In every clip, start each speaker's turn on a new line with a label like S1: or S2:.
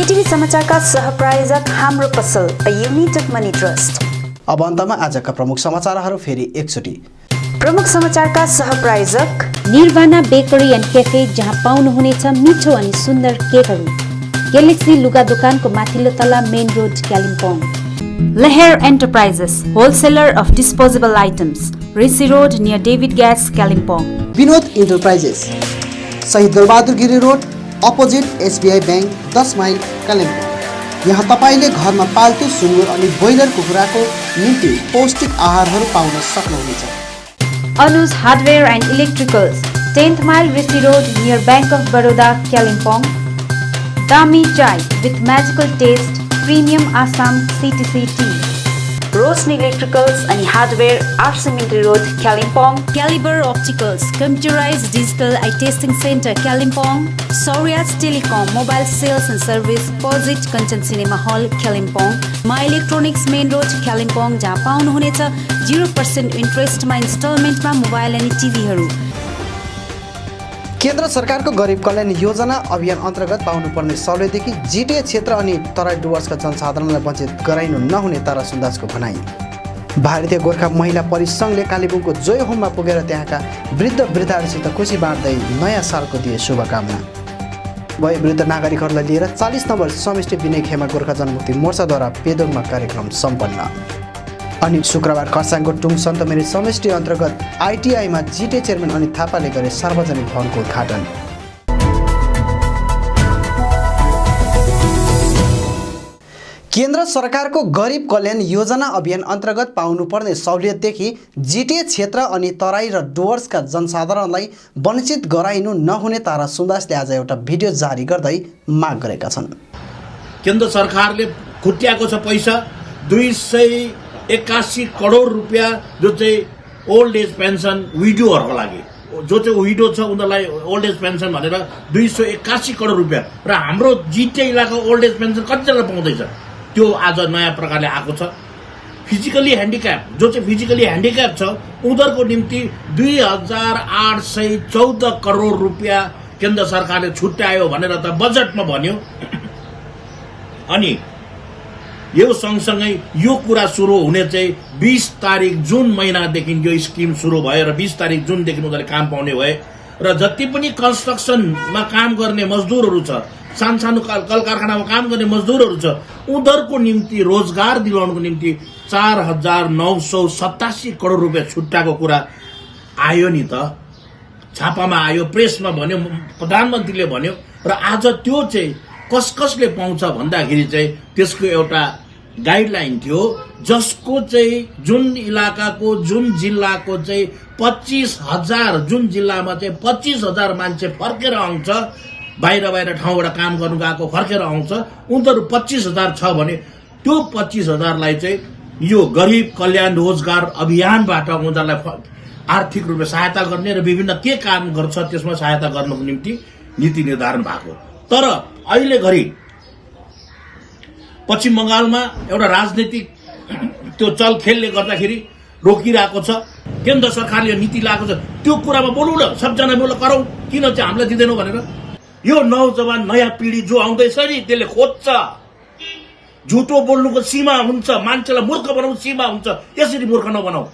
S1: केटीभी समाचारका सहप्रायोजक हाम्रो पसल अ युनाइटेड मनी ट्रस्ट।
S2: अब अन्तमा आजका प्रमुख समाचारहरू फेरि एकचोटि।
S1: प्रमुख समाचारका सहप्रायोजक
S3: निर्वाणा बेकरी एन्ड क्याफे, जहाँ पाउनुहुनेछ मिठो अनि सुन्दर केकहरू। ग्यालेक्सी लुगा दोकानको माथिल्लो तला, main road, Kalimpong.
S4: Leher Enterprises, wholesaler of disposable items, Rishi Road near David Gas, Kalimpong.
S2: Vinod enterprises, Shahid Darbahadur Giri road, opposite SBI bank, 10 mile, Kalimpong. यहाँ तपाईले घरमा पाल्तु सुँगुर अनि ब्रोइलर कुखुराको निम्ति पौष्टिक आहारहरू पाउन सक्नुहुनेछ।
S4: Anus Hardware and Electricals, 10th mile, Rishi Road near Bank of Baroda, Kalimpong. Dami Chai with magical taste, Premium Assam CTC tea.
S1: Roshni electricals अनि हार्डवेयर, आरसिमिन्ट्री road, Kalimpong.
S4: Caliber Opticals, computerized digital eye testing center, Kalimpong. Saurya's Telecom, mobile sales and service, Posit Kanchan Cinema Hall, Kalimpong. My Electronics Main Road, Kalimpong, जहाँ पाउनुहुनेछ 0% इन्ट्रेस्टमा इन्स्टलमेन्टमा mobile अनि टिभीहरू।
S2: केन्द्र सरकारको गरिब कल्याण योजना अभियान अन्तर्गत पाउनुपर्ने सहुलियतदेखि जिटिए क्षेत्र अनि तराई डुवर्सका जनसाधारणलाई वञ्चित गराइनु नहुने तारा सुन्दासको भनाइ। भारतीय गोर्खा महिला परिसङ्घले कालेबुङको जोय होममा पुगेर त्यहाँका वृद्ध वृद्धाहरूसित खुसी बाँड्दै नयाँ सालको दिए शुभकामना। वयोवृद्ध नागरिकहरूलाई लिएर 40 नम्बर समष्टि विनय खेमा गोर्खा जनमुक्ति मोर्चाद्वारा पेदोङमा कार्यक्रम सम्पन्न। अनि शुक्रबार खरसाङको टुङ सन्त मेरी समष्टि अन्तर्गत आइटिआईमा जिटिए चेयरम्यान अनित थापाले गरे सार्वजनिक भवनको उद्घाटन। केन्द्र सरकारको गरिब कल्याण योजना अभियान अन्तर्गत पाउनुपर्ने सहुलियतदेखि जिटिए क्षेत्र अनि तराई र डुवर्सका जनसाधारणलाई वञ्चित गराइनु नहुने तारा सुन्दासले आज एउटा भिडियो जारी गर्दै माग गरेका छन्।
S5: केन्द्र सरकारले खुट्याएको छ पैसा 281 करोड रुपियाँ, जो चाहिँ ओल्ड एज पेन्सन विडोहरूको लागि, जो चाहिँ विडो छ उनीहरूलाई ओल्ड एज पेन्सन भनेर 281 करोड रुपियाँ। र हाम्रो जिटिए इलाका ओल्ड एज पेन्सन कतिजना पाउँदैछ त्यो आज नयाँ प्रकारले आएको छ। फिजिकली ह्यान्डिक्याप, जो चाहिँ फिजिकली ह्यान्डिक्याप छ उनीहरूको निम्ति 2814 करोड रुपियाँ केन्द्र सरकारले छुट्यायो भनेर त बजेटमा भन्यो। अनि यो सँगसँगै यो कुरा सुरु हुने चाहिँ 20 तारिक जुन महिनादेखि यो स्किम सुरु भयो र 20 तारिक जुनदेखि उनीहरूले काम पाउने भए। र जति पनि कन्स्ट्रक्सनमा काम गर्ने मजदुरहरू छ, सानसानो कल कारखानामा काम गर्ने मजदुरहरू छ, उनीहरूको निम्ति रोजगार दिलाउनको निम्ति 4987 करोड रुपियाँ छुट्याएको कुरा आयो नि त, छापामा आयो, प्रेसमा भन्यो, प्रधानमन्त्रीले भन्यो। र आज त्यो चाहिँ कसले पाउँछ भन्दाखेरि चाहिँ त्यसको एउटा गाइडलाइन थियो, जसको चाहिँ जुन इलाकाको जुन जिल्लाको चाहिँ 25,000, जुन जिल्लामा चाहिँ 25,000 मान्छे फर्केर आउँछ, बाहिर ठाउँबाट काम गर्नु गएको फर्केर आउँछ, उनीहरू 25,000 छ भने त्यो 25,000लाई चाहिँ यो गरिब कल्याण रोजगार अभियानबाट उनीहरूलाई आर्थिक रूपले सहायता गर्ने र विभिन्न के काम गर्छ त्यसमा सहायता गर्नको निम्ति नीति निर्धारण भएको। तर अहिले घरि पश्चिम बङ्गालमा एउटा राजनीतिक त्यो चलखेलले गर्दाखेरि रोकिरहेको छ। केन्द्र सरकारले नीति लागेको छ, त्यो कुरामा बोलौँ न, सबजना बोल गरौँ, किन चाहिँ हामीलाई दिँदैनौ भनेर। यो नौजवान नयाँ पिँढी जो आउँदैछ नि त्यसले खोज्छ, झुटो बोल्नुको सीमा हुन्छ, मान्छेलाई मूर्ख बनाउनु सीमा हुन्छ, यसरी मूर्ख नबनाऊ।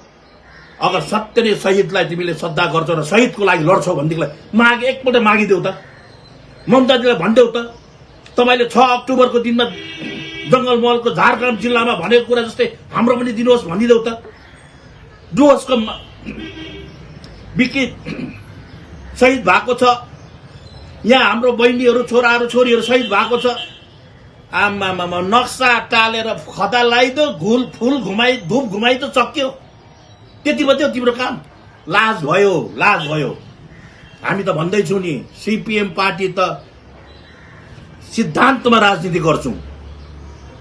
S5: अगर सत्य नै शहीदलाई तिमीले श्रद्धा गर्छौ र शहीदको लागि लड्छौ भनेदेखिलाई एकपल्ट मागिदेऊ त, ममताजीलाई भनिदेऊ त, तपाईँले 6 अक्टोबरको दिनमा जङ्गल महलको झारखण्ड जिल्लामा भनेको कुरा जस्तै हाम्रो पनि दिनुहोस् भनिदेऊ त। डुवर्सको विकी शहीद भएको छ, यहाँ हाम्रो बहिनीहरू छोराहरू छोरीहरू शहीद भएको छ। आमामा नक्सा टालेर खदा लगाइदो, फुल घुमाइ, धुप घुमाइ त सक्यो, त्यति मात्रै तिम्रो काम। लाज भयो, लाज भयो। हामी त भन्दैछौँ नि, सिपिएम पार्टी त सिद्धान्तमा राजनीति गर्छौँ।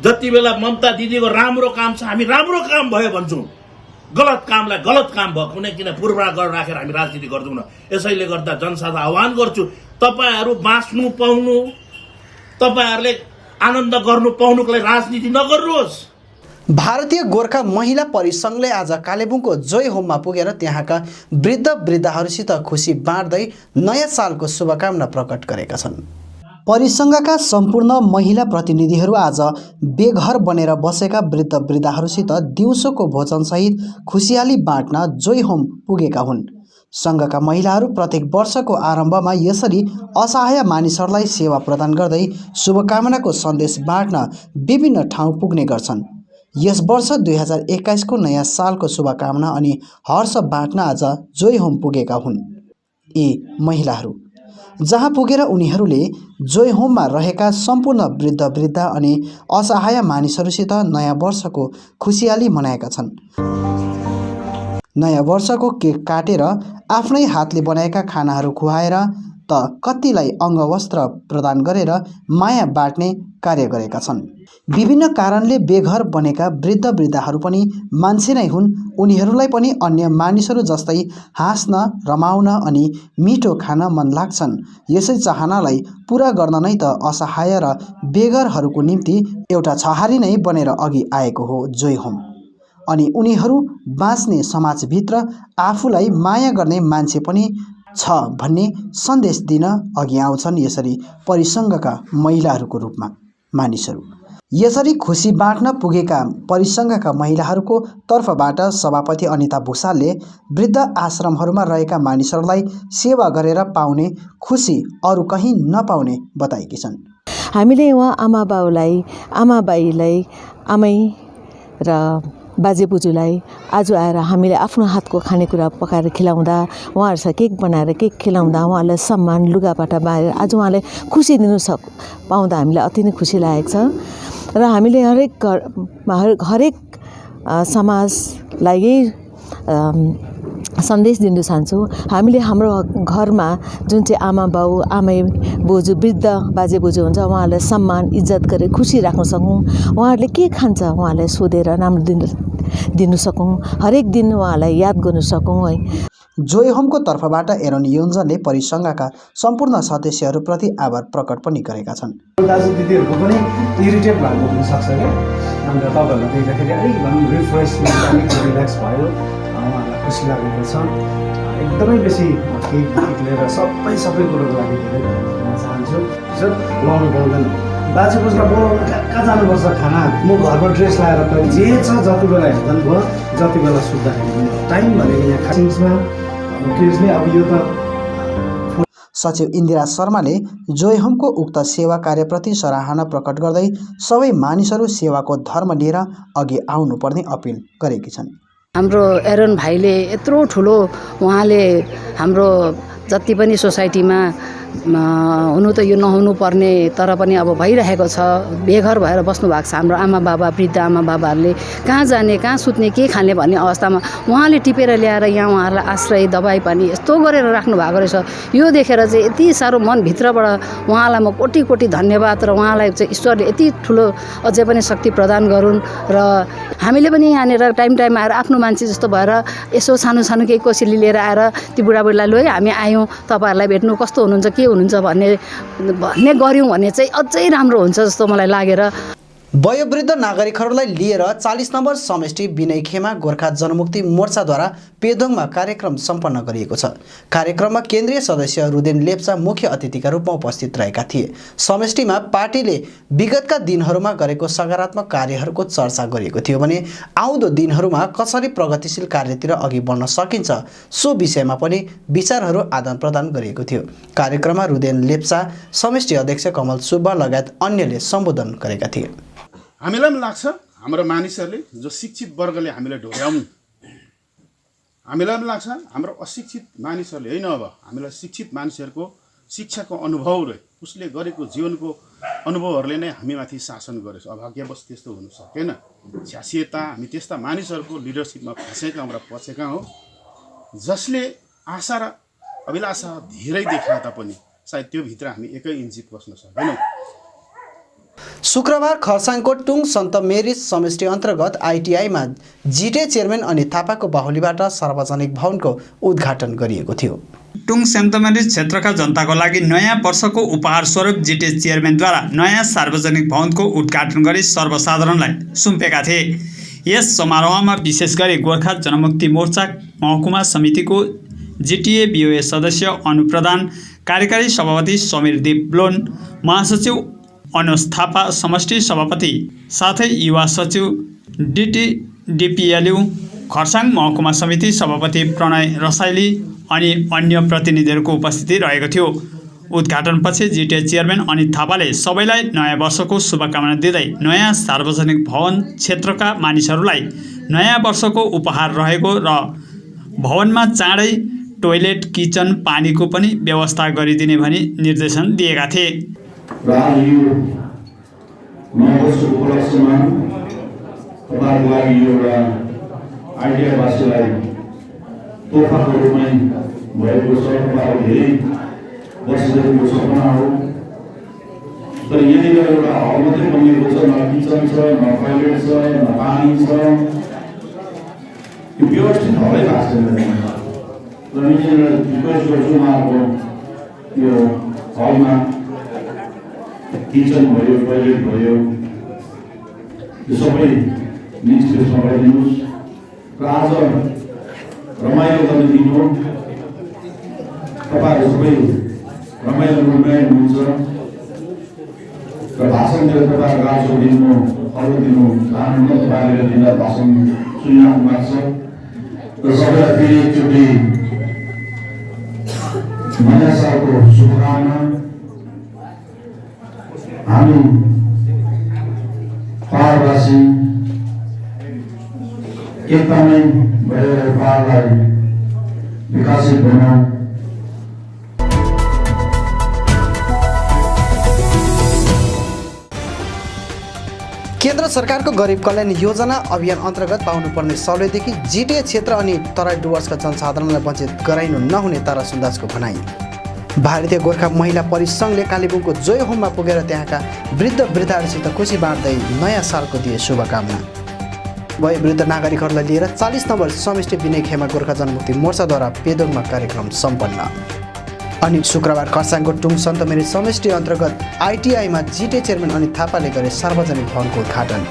S5: जति बेला ममता दिदीको राम्रो काम छ हामी राम्रो काम भयो भन्छौँ, गलत कामलाई गलत काम भयो कुनै किन पूर्वाग्रह गरेर राखेर हामी राजनीति गर्दैनौँ। यसैले गर्दा जनसाधारण आह्वान गर्छु, तपाईहरू बाँच्नु पाउनु, तपाईहरूले आनन्द गर्नु पाउनुको लागि राजनीति नगर्नुहोस्।
S2: भारतीय गोर्खा महिला परिसङ्घले आज कालेबुङको जोय होममा पुगेर त्यहाँका वृद्ध वृद्धाहरूसित खुसी बाँड्दै नयाँ सालको शुभकामना प्रकट गरेका छन्। परिसङ्घका सम्पूर्ण महिला प्रतिनिधिहरू आज बेघर बनेर बसेका वृद्ध वृद्धाहरूसित दिउँसोको भोजनसहित खुसियाली बाँड्न जोय होम पुगेका हुन्। सङ्घका महिलाहरू प्रत्येक वर्षको आरम्भमा यसरी असहाय मानिसहरूलाई सेवा प्रदान गर्दै शुभकामनाको सन्देश बाँड्न विभिन्न ठाउँ पुग्ने गर्छन्। यस वर्ष 2021 को नयाँ सालको शुभकामना अनि हर्ष बाँड्न आज जोय होम पुगेका हुन् यी महिलाहरू, जहाँ पुगेर उनीहरूले जोय होममा रहेका सम्पूर्ण वृद्ध वृद्धा अनि असहाय मानिसहरूसित नयाँ वर्षको खुसियाली मनाएका छन्। नयाँ वर्षको केक काटेर आफ्नै हातले बनाएका खानाहरू खुवाएर त कतिलाई अङ्गवस्त्र प्रदान गरेर माया बाँड्ने कार्य गरेका छन्। विभिन्न कारणले बेघर बनेका वृद्ध वृद्धाहरू पनि मान्छे नै हुन्। उनीहरूलाई पनि अन्य मानिसहरू जस्तै हाँस्न, रमाउन अनि मिठो खान मन लाग्छन्। यसै चाहनालाई पुरा गर्न नै त असहाय र बेघरहरूको निम्ति एउटा छहारी नै बनेर अघि आएको हो जोय होम। अनि उनीहरू बाँच्ने समाजभित्र आफूलाई माया गर्ने मान्छे पनि छ भन्ने सन्देश दिन अघि आउँछन् यसरी परिसङ्घका महिलाहरूको रूपमा मानिसहरू। यसरी खुसी बाँड्न पुगेका परिसङ्घका महिलाहरूको तर्फबाट सभापति अनिता भुसालले वृद्ध आश्रमहरूमा रहेका मानिसहरूलाई सेवा गरेर पाउने खुसी अरू कहीँ नपाउने बताएकी छन्।
S6: हामीले उहाँ आमाबाउलाई, आमाबाईलाई, आमै र बाजेबोजूलाई आज आएर हामीले आफ्नो हातको खानेकुरा पकाएर खिलाउँदा, उहाँहरूसँग केक बनाएर केक खिलाउँदा, उहाँहरूलाई सम्मान लुगाफाटा बाँडेर आज उहाँलाई खुसी दिनु पाउँदा हामीलाई अति नै खुसी लागेको छ। र हामीले हरेक समाजलाई यही सन्देश दिन चाहन्छौँ। हामीले हाम्रो घरमा जुन चाहिँ आमा बाउ, आमै बोजू, वृद्ध बाजे बोजू हुन्छ, उहाँहरूलाई सम्मान इज्जत गरेर खुसी राख्न सकौँ। उहाँहरूले के खान्छ उहाँहरूलाई सोधेर राम्रो दिनु सकौँ। हरेक दिन उहाँलाई याद गर्नु सकौँ है।
S2: जोय होमको तर्फबाट एरोन योन्जनले परिसङ्घका सम्पूर्ण सदस्यहरूप्रति आभार प्रकट पनि गरेका छन्।
S7: दाजु दिदीहरूको पनि इरिटेट भएको हुनसक्छ क्या, अन्त तपाईँहरूलाई देख्दाखेरि अलिक भनौँ रिफ्रेसमेन्ट अलिक रिल्याक्स भयो, उहाँहरूलाई खुसी लागेको छ। एकदमै बेसी केकदेखि लिएर सबै कुरोको लागि धेरै धन्यवाद दिन चाहन्छु। लाउनु पाउँदैन, बाजे बोजूलाई बोलाउनु कहाँ जानुपर्छ खाना, म घरमा ड्रेस लगाएर कहिले जे छ जति बेला हेर्दा भयो, जति बेला सुत्दाखेरि टाइम भनेको यहाँ खासिन्समा अब यो त।
S2: सचिव इन्दिरा शर्माले जोय होमको उक्त सेवा कार्यप्रति सराहना प्रकट गर्दै सबै मानिसहरू सेवाको धर्म लिएर अघि आउनुपर्ने अपिल गरेकी छन्।
S8: हाम्रो एरोन भाइले यत्रो ठुलो, उहाँले हाम्रो जति पनि सोसाइटीमा हुनु त यो नहुनु पर्ने तर पनि अब भइरहेको छ, बेघर भएर बस्नु भएको छ हाम्रो आमा बाबा, वृद्ध आमा बाबाहरूले कहाँ जाने, कहाँ सुत्ने, के खाने भन्ने अवस्थामा उहाँले टिपेर ल्याएर यहाँ उहाँहरूलाई आश्रय, दबाई पानी यस्तो गरेर राख्नु भएको रहेछ। यो देखेर चाहिँ यति साह्रो मनभित्रबाट उहाँलाई म कोटी कोटी धन्यवाद, र उहाँलाई चाहिँ ईश्वरले यति ठुलो अझै पनि शक्ति प्रदान गरून्। र हामीले पनि यहाँनिर टाइम आएर आफ्नो मान्छे जस्तो भएर यसो सानो सानो केही कोसेली लिएर आएर ती बुढाबुढीलाई लो है हामी आयौँ, तपाईँहरूलाई भेट्नु कस्तो हुनुहुन्छ, के हुनुहुन्छ भन्ने गऱ्यौँ भने चाहिँ अझै राम्रो हुन्छ जस्तो मलाई लागेर।
S2: वयोवृद्ध नागरिकहरूलाई लिएर 40 नम्बर समष्टि विनयखेमा गोर्खा जनमुक्ति मोर्चाद्वारा पेदोङमा कार्यक्रम सम्पन्न गरिएको छ। कार्यक्रममा केन्द्रीय सदस्य रुदेन लेप्चा मुख्य अतिथिका रूपमा उपस्थित रहेका थिए। समष्टिमा पार्टीले विगतका दिनहरूमा गरेको सकारात्मक कार्यहरूको चर्चा गरिएको थियो भने आउँदो दिनहरूमा कसरी प्रगतिशील कार्यतिर अघि बढ्न सकिन्छ सो विषयमा पनि विचारहरू आदान प्रदान गरिएको थियो। कार्यक्रममा रुदेन लेप्चा, समष्टि अध्यक्ष कमल सुब्बा लगायत अन्यले सम्बोधन गरेका थिए।
S9: हामीलाई पनि लाग्छ हाम्रो मानिसहरूले जो शिक्षित वर्गले हामीलाई ढोर्याउनु, हामीलाई पनि लाग्छ हाम्रो अशिक्षित मानिसहरूले होइन, अब हामीलाई शिक्षित मानिसहरूको शिक्षाको अनुभव र उसले गरेको जीवनको अनुभवहरूले नै हामीमाथि शासन गरेछ। अभाग्यवश त्यस्तो हुन सकेन। स्यासियता हामी त्यस्ता मानिसहरूको लिडरसिपमा फँसेका र पसेका हौँ जसले आशा र अभिलाषा धेरै देखा तापनि सायद त्यो भित्र हामी एकै इन्ची पस्न सकेनौँ।
S2: शुक्रबार खरसाङको टुङ सन्त मेरिज समष्टि अन्तर्गत आइटिआईमा जिटे चेयरम्यान अनित थापाको बाहुलीबाट सार्वजनिक भवनको उद्घाटन गरिएको थियो।
S10: टुङ सेन्ट मेरिज क्षेत्रका जनताको लागि नयाँ वर्षको उपहार स्वरूप जिटे चेयरम्यानद्वारा नयाँ सार्वजनिक भवनको उद्घाटन गरी सर्वसाधारणलाई सुम्पेका थिए। यस समारोहमा विशेष गरी गोर्खा जनमुक्ति मोर्चा महकुमा समितिको जिटिए बिओए सदस्य अनु प्रधान, कार्यकारी सभापति समीर दीप ब्लोन, महासचिव अनुज थापा, समष्टि सभापति साथै युवा सचिव डिपिएलयू, खर्साङ महकुमा समिति सभापति प्रणय रसाइली अनि अन्य प्रतिनिधिहरूको उपस्थिति रहेको थियो। उद्घाटनपछि जिटिए चेयरम्यान अनित थापाले सबैलाई नयाँ वर्षको शुभकामना दिँदै नयाँ सार्वजनिक भवन क्षेत्रका मानिसहरूलाई नयाँ वर्षको उपहार रहेको र भवनमा चाँडै टोयलेट, किचन, पानीको पनि व्यवस्था गरिदिने भनी निर्देशन दिएका थिए।
S11: र आज यो नयाँ वर्षको उपलक्ष्यमा तपाईँहरूको लागि यो एउटा आइडियावासीलाई तोहफाको रूपमै भएको छ। तपाईँहरू धेरै वर्षदेखिको सपना हो, तर यहाँनिर एउटा हल मात्रै बनिएको छ, न किचन छ, न टोयलेट छ, न पानी छ, यो व्यवस्थित हलै भएको छैन। र म रिक्वेस्ट गर्छु उहाँहरूको यो हलमा किचन भयो, टोयलेट भयो, यो सबै निज त्यसमा गरिदिनुहोस् र आज रमाइलो गर्ने दिन हो। तपाईँहरू सबै रमाइलो निर्णय हुनुहुन्छ र भाषण दिएर तपाईँहरूको आजको दिनमा अरू दिनु चाहनुहुन्न। तपाईँहरूले दिँदा भाषण सुनिराख्नु भएको छ र सबैलाई फेरि एकचोटि नयाँ सालको शुभकामना। हामी पहाडवासी एकदमै भएर पहाडलाई विकसित बनाऊ।
S2: केन्द्र सरकारको गरिब कल्याण योजना अभियान अन्तर्गत पाउनुपर्ने सहुलियतदेखि जिटिए क्षेत्र अनि तराई डुवर्सका जनसाधारणलाई वञ्चित गराइनु नहुने तारा सुन्दासको भनाई। भारतीय गोर्खा महिला परिसङ्घले कालेबुङको जोय होममा पुगेर त्यहाँका वृद्ध वृद्धाहरूसित खुसी बाँड्दै नयाँ सालको दिए शुभकामना। वयोवृद्ध नागरिकहरूलाई लिएर 40 नम्बर समष्टि विनय खेमा गोर्खा जनमुक्ति मोर्चाद्वारा पेदोङमा कार्यक्रम सम्पन्न। अनि शुक्रबार खर्साङको टुङ सन्त मेरी समष्टि अन्तर्गत आइटिआईमा जिटिए चेयरम्यान अनित थापाले गरे सार्वजनिक भवनको उद्घाटन।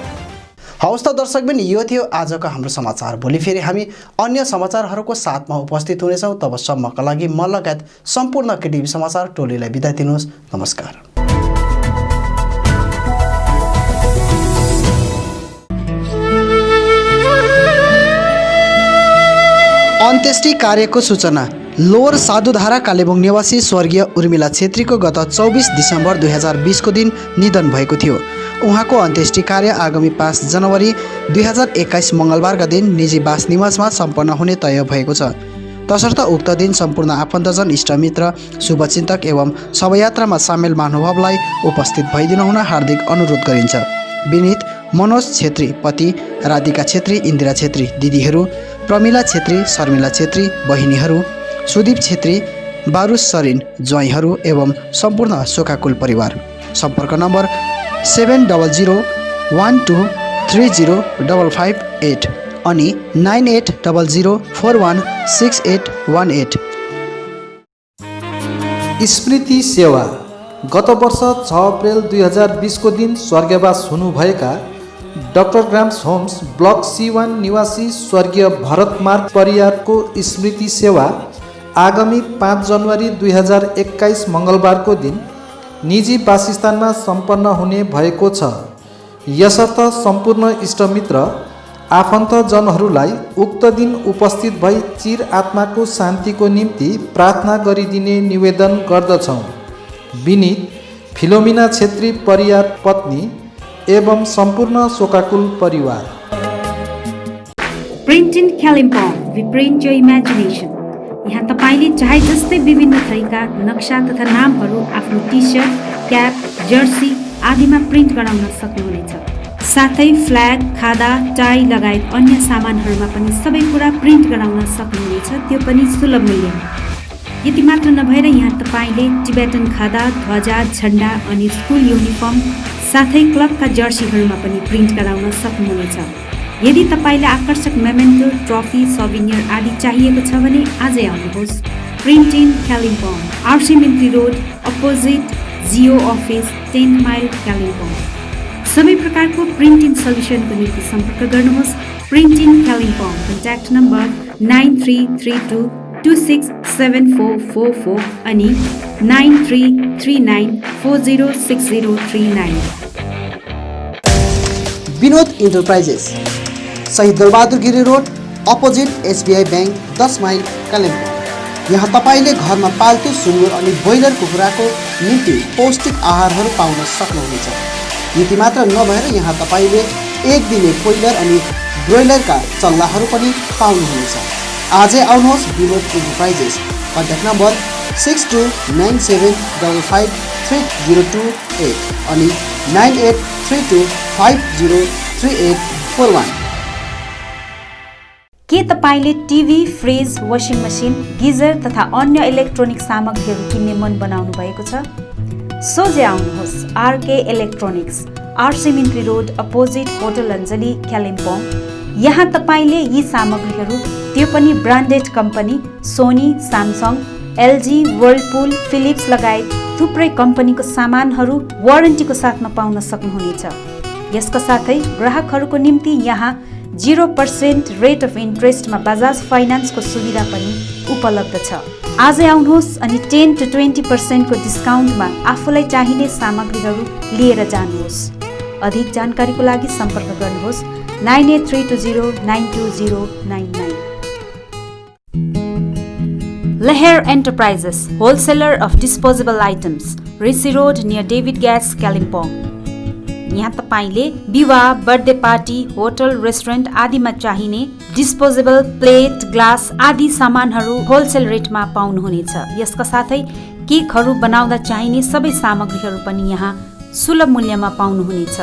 S2: हवस् त दर्शकबिन, यो थियो आजको हाम्रो समाचार। भोलि फेरि हामी अन्य समाचारहरूको साथमा उपस्थित हुनेछौँ। तबसम्मका लागि म लगायत सम्पूर्ण केटिभी समाचार टोलीलाई बिदा दिनुहोस्। नमस्कार। अन्त्येष्टि कार्यको सूचना। लोवर साधुधारा कालेबुङ निवासी स्वर्गीय उर्मिला छेत्रीको गत 24 डिसेम्बर 2020 को दिन निधन भएको थियो। उहाँको अन्त्येष्टि कार्य आगामी 5 जनवरी 2021 मङ्गलबारका दिन निजी बास निवासमा सम्पन्न हुने तय भएको छ। तसर्थ उक्त दिन सम्पूर्ण आफन्तजन, इष्टमित्र, शुभचिन्तक एवं शवयात्रामा सामेल महानुभावलाई उपस्थित भइदिन हुन हार्दिक अनुरोध गरिन्छ। विनीत मनोज छेत्री पति, राधिका छेत्री, इन्दिरा छेत्री दिदीहरू, प्रमिला छेत्री, शर्मिला छेत्री बहिनीहरू, सुदीप छेत्री, बारुस सरिन ज्वाइँहरू एवं सम्पूर्ण शोकाकुल परिवार। सम्पर्क नम्बर 7002123055 अनि 9800416818।
S12: स्मृति सेवा। गत वर्ष 6 अप्रेल 2020 को दिन स्वर्गवास हुनुभएका doctor Graham's homes block C1 निवासी स्वर्गीय भरत मार्ग परियारको स्मृति सेवा आगामी 5 जनवरी 2021 मङ्गलबारको दिन निजी वासस्थानमा सम्पन्न हुने भएको छ। यसर्थ सम्पूर्ण इष्टमित्र, आफन्तजनहरूलाई उक्त दिन उपस्थित भई चिर आत्माको शान्तिको निम्ति प्रार्थना गरिदिने निवेदन गर्दछौँ। विनीत फिलोमिना छेत्री परियार पत्नी एवं सम्पूर्ण शोकाकुल परिवार।
S4: Print in Kalimpong, we print your imagination. यहाँ तपाईँले चाहे जस्तै विभिन्न थरीका नक्सा तथा नामहरू आफ्नो टी सर्ट, क्याप, जर्सी आदिमा प्रिन्ट गराउन सक्नुहुनेछ। साथै फ्ल्याग, खादा, टाई लगायत अन्य सामानहरूमा पनि सबै कुरा प्रिन्ट गराउन सक्नुहुनेछ, त्यो पनि सुलभ मूल्यमा। यति मात्र नभएर यहाँ तपाईँले टिबेटन खादा, ध्वजा, झन्डा अनि स्कुल युनिफर्म साथै क्लबका जर्सीहरूमा पनि प्रिन्ट गराउन सक्नुहुनेछ। यदि तपाईँले आकर्षक मेमेन्टो, ट्रफी, सभिनियर आदि चाहिएको छ भने आजै आउनुहोस्। Print in Kalimpong, RC Mintri road opposite Jio office, 10 mile Kalimpong. सबै प्रकारको प्रिन्ट इन सल्युसनको निम्ति सम्पर्क गर्नुहोस्। Print in Kalimpong, contact number 9332 267444 अनि 9339406039।
S2: Vinod enterprises, Shahid Dalbahadur Giri road, opposite SBI bank, 10 mile, Kalimpong. यहाँ तपाईँले घरमा पाल्तु सुँगुर अनि ब्रोइलर कुखुराको निम्ति पौष्टिक आहारहरू पाउन सक्नुहुनेछ। यति मात्र नभएर यहाँ तपाईँले एक दिने कोइलर अनि ब्रोइलरका चल्लाहरू पनि पाउनुहुनेछ। आजै आउनुहोस् विनोद इन्टरप्राइजेस। कन्ट्याक्ट नम्बर 6297553028 अनि 9832503841।
S3: के तपाईँले TV, fridge, washing machine, geyser तथा अन्य इलेक्ट्रोनिक सामग्रीहरू किन्ने मन बनाउनु भएको छ? सोझै आउनुहोस् RK electronics, RC Mintri road, opposite hotel Anjali, Kalimpong. यहाँ तपाईँले यी सामग्रीहरू, त्यो पनि branded company Sony, Samsung, LG, Whirlpool, Philips लगायत थुप्रै कम्पनीको सामानहरू वारेन्टीको साथमा पाउन सक्नुहुनेछ। यसका साथै ग्राहकहरूको निम्ति यहाँ 0% रेट अफ इन्ट्रेस्टमा बजाज फाइनान्सको सुविधा पनि उपलब्ध छ। आजै आउनुहोस् अनि 10 to 20% को डिस्काउन्टमा आफूलाई चाहिने सामग्रीहरू लिएर जानुहोस्। अधिक जानकारीको लागि सम्पर्क गर्नुहोस् 9832092099। Leher Enterprises, wholesaler of disposable items, Rishi Road near David Gas, Kalimpong। यहाँ तपाईले विवाह, बर्थडे पार्टी, होटल, रेस्टुरेन्ट आदिमा चाहिने डिस्पोजेबल प्लेट, ग्लास आदि सामानहरू होलसेल रेटमा पाउनुहुनेछ। यसका साथै केकहरू बनाउँदा चाहिने सबै सामग्रीहरू पनि यहाँ सुलभ मूल्यमा पाउनुहुनेछ।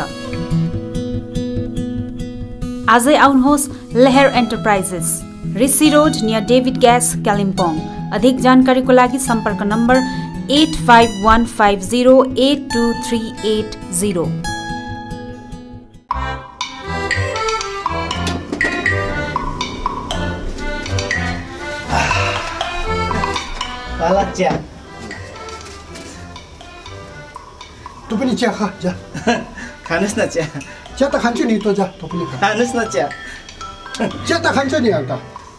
S3: आजै आउनुहोस् Lehar enterprises, Rishi road near David gas, Kalimpong. अधिक जानकारीको लागि सम्पर्क नम्बर 8515082380।
S7: चिया
S2: तँ पनि चिया खा, जा
S7: खानुस् न चिया।
S2: चिया त खान्छु नि, तँ जा तँ पनि खा।
S7: खानुस् न चिया।
S2: चिया त खान्छ नि अन्त।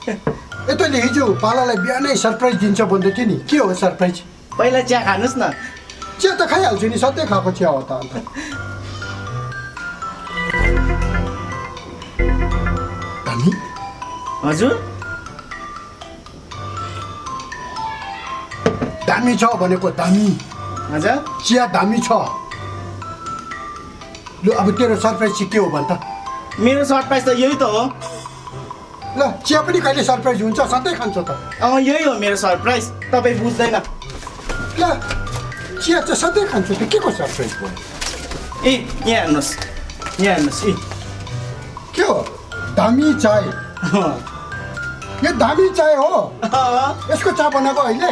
S2: ए तैँले हिजो पालालाई बिहानै सरप्राइज दिन्छ भन्दै थियो नि, के हो सरप्राइज?
S7: पहिला चिया खानुस् न।
S2: चिया त खाइहाल्छु नि, सधैँ खाएको चिया हो त अन्त। दामी
S7: हजुर
S2: दामी छ भनेको, दामी।
S7: हजुर
S2: चिया दामी छ। लु अब तेरो सरप्राइज चाहिँ के हो भन् त?
S7: मेरो सरप्राइज त यही त हो।
S2: ल चिया पनि कहिले सरप्राइज हुन्छ? सधैँ खान्छ त।
S7: यही हो मेरो सरप्राइज, तपाईँ बुझ्दैन।
S2: ल चिया चाहिँ सधैँ खान्छु, त्यो के को सरप्राइज भयो?
S7: ए यहाँ हेर्नुहोस्, यहाँ हेर्नुहोस्। ए
S2: के हो? दामी चाय। यो दामी चाय हो? यसको चिया बनाएको अहिले?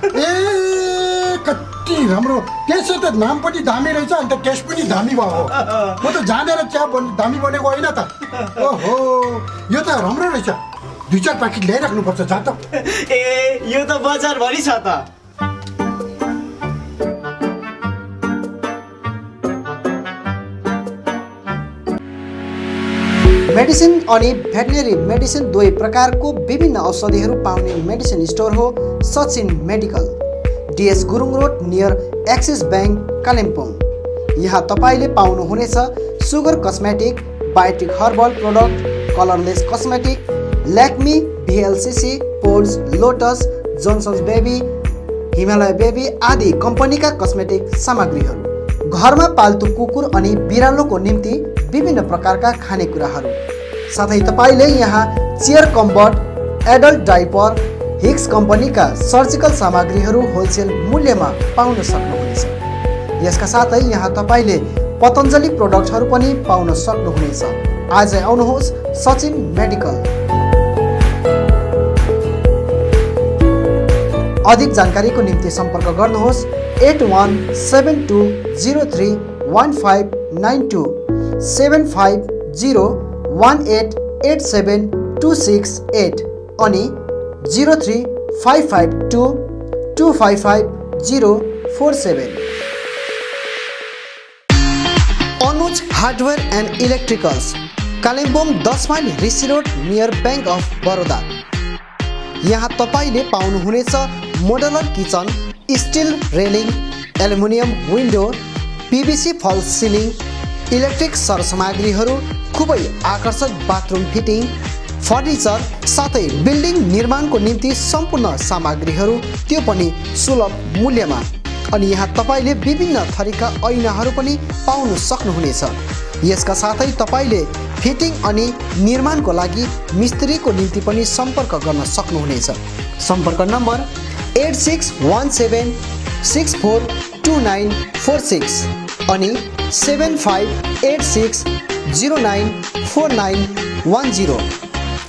S2: ए कति राम्रो, त्यसै त नाम पनि दामी रहेछ, अन्त टेस्ट पनि दामी भयो। म त जानेर चिया दामी बनेको होइन त। ओहो यो त राम्रो रहेछ, 2-4 प्याकेट ल्याइराख्नुपर्छ, जा त।
S7: ए यो त बजारभरि छ त।
S2: मेडिसिन अनि भेटनेरी मेडिसिन दुवै प्रकारको विभिन्न औषधिहरू पाउने मेडिसिन स्टोर हो Sachin medical, DS Gurung road near Axis bank, Kalimpong. यहाँ तपाईँले पाउनुहुनेछ sugar cosmetic, Biotique herbal product, colourless cosmetic, Lakme, VLCC, पोल्स, Lotus, Johnson's baby, Himalaya baby आदि कम्पनीका कस्मेटिक सामग्रीहरू, घरमा पाल्तु कुकुर अनि बिरालोको निम्ति विभिन्न प्रकारका खानेकुराहरू, साथै तपाईँले यहाँ चेयर कम्बर्ट, एडल्ट डाइपर, हिक्स कम्पनीका सर्जिकल सामग्रीहरू होलसेल मूल्यमा पाउन सक्नुहुनेछ। यसका साथै यहाँ तपाईँले पतञ्जली प्रोडक्टहरू पनि पाउन सक्नुहुनेछ। आजै आउनुहोस् सचिन मेडिकल। अधिक जानकारीको निम्ति सम्पर्क गर्नुहोस् 8172031592, 7501887268 अनि 03552255047। Anuj hardware and electricals, Kalimpong 10 mile Rishi road near bank of Baroda. यहाँ तपाईँले पाउनुहुनेछ modular kitchen, still railing, aluminium window, PVC फल सिलिङ, इलेक्ट्रिक सरसामग्रीहरू, खुबै आकर्षक बाथरुम फिटिङ, फर्निचर साथै बिल्डिङ निर्माणको निम्ति सम्पूर्ण सामग्रीहरू, त्यो पनि सुलभ मूल्यमा। अनि यहाँ तपाईँले विभिन्न थरीका ऐनाहरू पनि पाउन सक्नुहुनेछ। यसका साथै तपाईँले फिटिङ अनि निर्माणको लागि मिस्त्रीको निम्ति पनि सम्पर्क गर्न सक्नुहुनेछ। सम्पर्क नम्बर 8617642946 अनि 7586094910।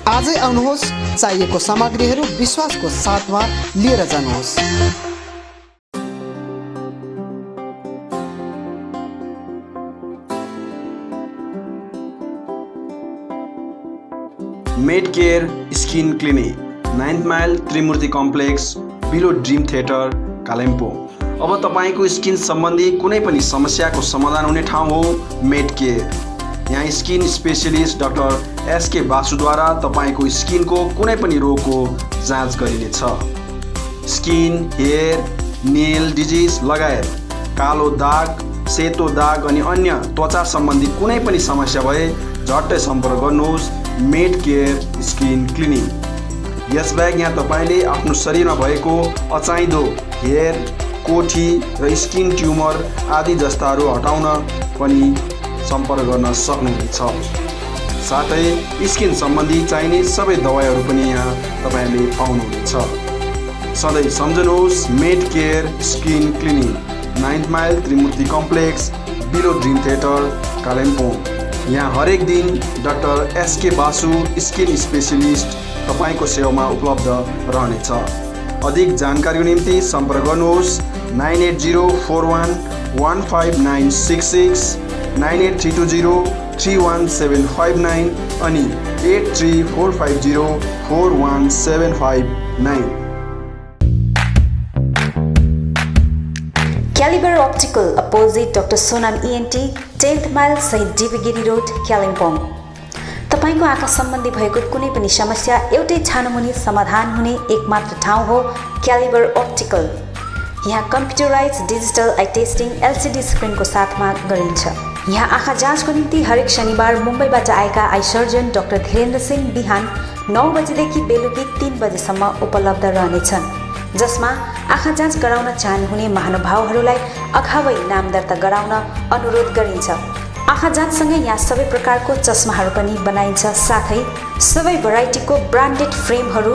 S2: आजै आउनुहोस्, चाहिएको सामग्रीहरू विश्वासको साथमा लिएर जानुहोस्।
S13: Med care skin clinic, 9th mile Trimurti complex, below dream theatre, Kalimpong. अब तपाईँको स्किन सम्बन्धी कुनै पनि समस्याको समाधान हुने ठाउँ हो मेड केयर। यहाँ स्किन स्पेशलिस्ट डाक्टर SK बासुद्वारा तपाईँको स्किनको कुनै पनि रोगको जाँच गरिनेछ। स्किन, हेयर, नेल डिजिज लगायत कालो दाग, सेतो दाग अनि अन्य त्वचा सम्बन्धी कुनै पनि समस्या भए झट्टै सम्पर्क गर्नुहोस् मेड केयर स्किन क्लिनिक। यसबाहेक यहाँ तपाईँले आफ्नो शरीरमा भएको अचाहिँदो हेयर, कोठी र स्किन ट्युमर आदि जस्ताहरू हटाउन पनि सम्पर्क गर्न सक्नुहुनेछ। साथै स्किन सम्बन्धी चाहिने सबै दबाईहरू पनि यहाँ तपाईँले पाउनुहुनेछ। सधैँ सम्झनुहोस् med care skin clinic, 9th mile Trimurti complex, below dream theatre, Kalimpong. यहाँ हरेक दिन doctor SK Basu skin specialist तपाईँको सेवामा उपलब्ध रहनेछ। अधिक जानकारीको निम्ति सम्पर्क गर्नुहोस् 9804115966, 9832031759 अनि 8345041759।
S1: Calibre optical opposite doctor Sonam ENT, 10th mile शहीद DB गिरी रोड, कालिम्पोङ। तपाईँको आँखा सम्बन्धी भएको कुनै पनि समस्या एउटै छानोमुनि समाधान हुने एकमात्र ठाउँ हो क्यालिबर अप्टिकल। यहाँ computerise digital I testing LCD स्क्रिनको साथमा गरिन्छ। यहाँ आँखा जाँचको निम्ति हरेक शनिबार मुम्बईबाट आएका eye surgeon doctor Dhirendra Singh बिहान 9 बजेदेखि बेलुकी 3 बजेसम्म उपलब्ध रहनेछन्, जसमा आँखा जाँच गराउन चाहनुहुने महानुभावहरूलाई अगावै नाम दर्ता गराउन अनुरोध गरिन्छ। आँखा जाँचसँगै यहाँ सबै प्रकारको चस्माहरू पनि बनाइन्छ। साथै सबै भेराइटीको ब्रान्डेड फ्रेमहरू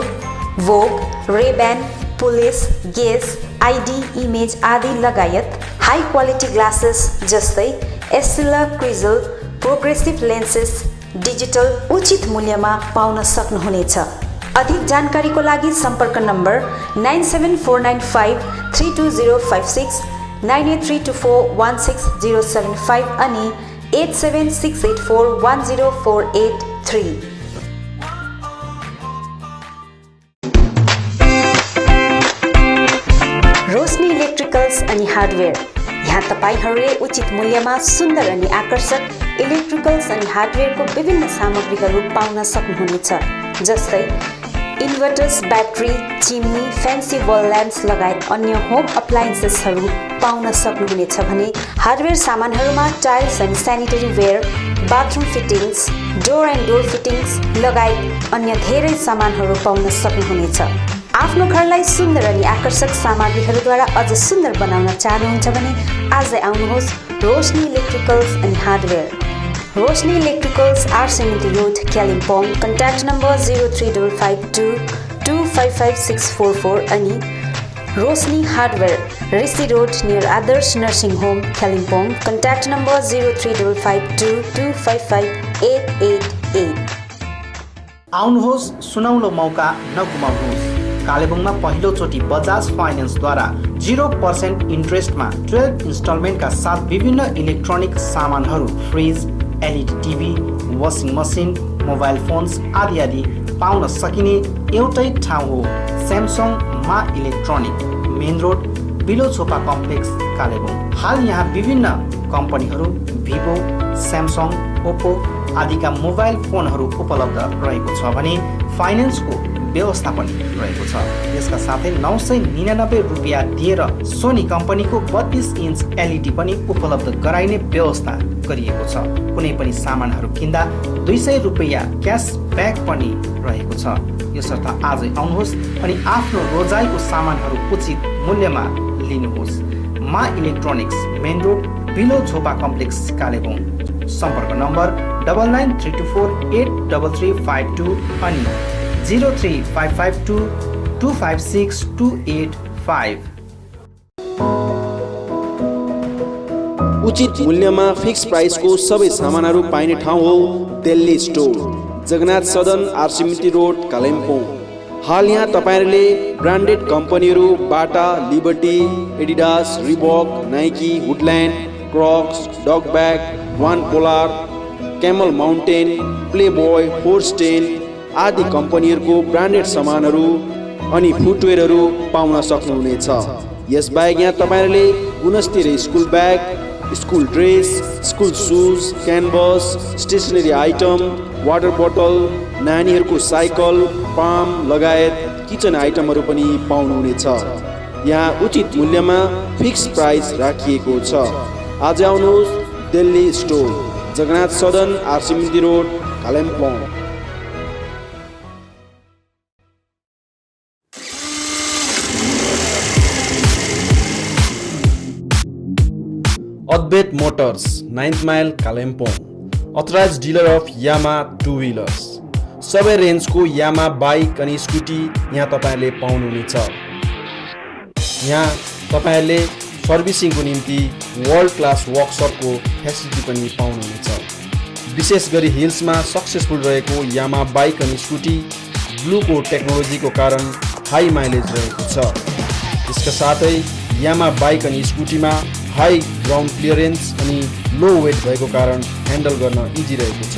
S1: भोग, रेब्यान, पुलिस, गेज, ID, इमेज आदि लगायत हाई क्वालिटी ग्लासेस जस्तै एस्सिला, क्रिजल, प्रोग्रेसिभ लेन्सेस डिजिटल उचित मूल्यमा पाउन सक्नुहुनेछ। अधिक जानकारीको लागि सम्पर्क नम्बर 9749532056, 9832416075 अनि 8768410483। रोशनी इलेक्ट्रिकल्स अनि हार्डवेयर, यहाँ तपाईँहरूले उचित मूल्यमा सुन्दर अनि आकर्षक इलेक्ट्रिकल्स अनि हार्डवेयरको विभिन्न सामग्रीहरू पाउन सक्नुहुनेछ, जस्तै inverters, battery, chimney, fancy wall lamps लगायत अन्य होम अप्लायन्सेसहरू पाउन सक्नुहुनेछ भने हार्डवेयर सामानहरूमा tiles and sanitary ware, bathroom fittings, door and door fittings लगायत अन्य धेरै सामानहरू पाउन सक्नुहुनेछ। आफ्नो घरलाई सुन्दर अनि आकर्षक सामग्रीहरूद्वारा अझ सुन्दर बनाउन चाहनुहुन्छ भने आजै आउनुहोस् रोशनी इलेक्ट्रिकल्स अनि hardware. Roshni electricals, RC road, Kalimpong. Contact number 035522555644 अनि Roshni hardware, Rishi road near Adarsh nursing home, Kalimpong. Contact number 035522558888।
S12: आउनुहोस्, सुनौलो मौका नगुमाउनुहोस्। कालेबुङमा पहिलोचोटि बजाज फाइनेन्सद्वारा 0% इन्ट्रेस्टमा 12 इन्स्टलमेन्टका साथ विभिन्न इलेक्ट्रोनिक सामानहरू, fridge, LED TV, washing machine, mobile phones आदि आदि पाउन सकिने एउटै ठाउँ हो स्यामसङ मा electronic, main road, below Chhopa complex, Kalebung. हाल यहाँ विभिन्न कम्पनीहरू भिभो, स्यामसङ, ओप्पो आदिका मोबाइल फोनहरू उपलब्ध रहेको छ भने फाइनेन्सको
S2: व्यवस्था पनि रहेको छ। यसका साथै 999 रुपियाँ दिएर सोनी कम्पनीको 32 इन्च LED पनि उपलब्ध गराइने व्यवस्था गरिएको छ। कुनै पनि सामानहरू किन्दा 200 रुपियाँ क्यासब्याक पनि रहेको छ। यसर्थ आजै आउनुहोस् अनि आफ्नो रोजाइको सामानहरू उचित मूल्यमा लिनुहोस्। मा इलेक्ट्रोनिक्स, मेन रोड, बिलो झोपा कम्प्लेक्स, कालेबुङ। सम्पर्क नम्बर 9932483352 अनि 03552256285।
S13: उचित मूल्यमा फिक्स प्राइसको सबै सामानहरू पाइने ठाउँ हो दिल्ली स्टोर, जगन्नाथ सदन, आरसीमिटी रोड, कालिम्पोङ। हाल यहाँ तपाईहरुले ब्रान्डेड कम्पनीहरू Bata, Liberty, Adidas, Reebok, Nike, Woodland, Crocs, डॉगब्याग, वान पोलार, कैमल माउन्टेन, प्लेबॉय, फोर्स्टेन आदि कम्पनीहरूको ब्रान्डेड सामानहरू अनि फुटवेयरहरू पाउन सक्नुहुनेछ। यसबाहेक यहाँ तपाईहरुले गुणस्तरीय school bag, school dress, school shoes, canvas, stationery item, water बोतल, नानीहरूको साइकल, पाम लगायत किचन आइटमहरू पनि पाउनुहुनेछ। यहाँ उचित मूल्यमा फिक्स प्राइस राखिएको छ। आज आउनुहोस् दिल्ली स्टोर, जगन्नाथ सदन, आरसीमिटी road, Kalimpong. Advait motors, 9th mile, Kalimpong. Authorised dealer of Yamaha two wheelers. सबै रेन्जको यामा बाइक अनि स्कुटी यहाँ तपाईहरुले पाउनुहुनेछ। यहाँ तपाईहरुले सर्भिसिङको निम्ति वर्ल्ड क्लास वर्कसपको फेसिलिटी पनि पाउनुहुनेछ। विशेष गरी हिल्समा सक्सेसफुल रहेको यामा बाइक अनि स्कुटी ब्लूको टेक्नोलोजीको कारण हाई माइलेज रहेको छ। यसका साथै यामा बाइक अनि स्कुटीमा हाई ग्राउन्ड क्लियरेन्स अनि लो वेट भएको कारण ह्यान्डल गर्न इजी रहेको छ।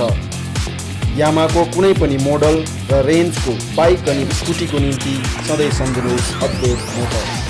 S13: यामाको कुनै पनि मोडल र रेन्जको बाइक अनि स्कुटीको निम्ति सधैँ सम्झनुहोस् अद्वैत मोटर्स।